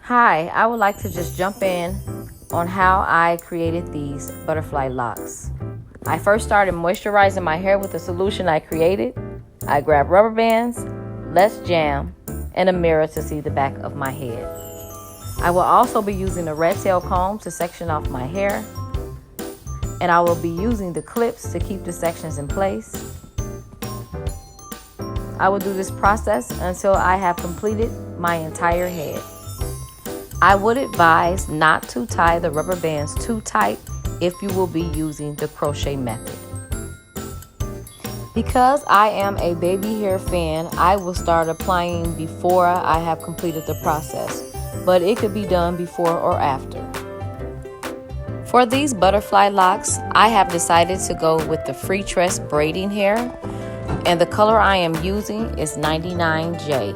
Hi, I would like to just jump in on how I created these butterfly locks. I first started moisturizing my hair with the solution I created. I grabbed rubber bands, Let's Jam, and a mirror to see the back of my head. I will also be using a red tail comb to section off my hair, and I will be using the clips to keep the sections in place. I will do this process until I have completed my entire head. I would advise not to tie the rubber bands too tight if you will be using the crochet method. Because I am a baby hair fan, I will start applying before I have completed the process, but it could be done before or after. For these butterfly locks, I have decided to go with the free tress braiding hair, and the color I am using is 99J.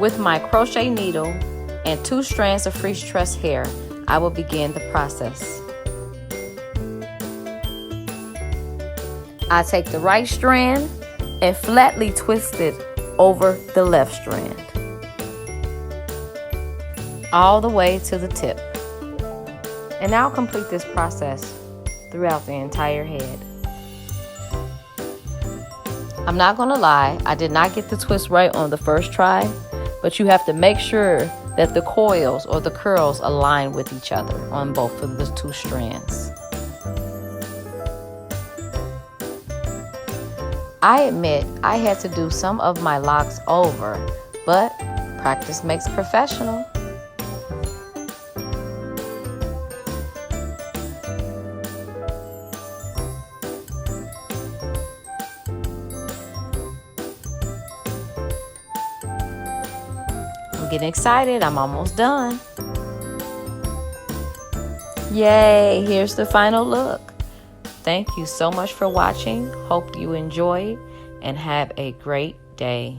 With my crochet needle and 2 strands of free tress hair, I will begin the process. I take the right strand and flatly twist it over the left strand, all the way to the tip. And now complete this process throughout the entire head. I'm not gonna lie, I did not get the twist right on the first try, but you have to make sure that the coils or the curls align with each other on both of the 2 strands. I admit I had to do some of my locks over, but practice makes professional. I'm getting excited. I'm almost done. Yay, here's the final look. Thank you so much for watching. Hope you enjoyed and have a great day.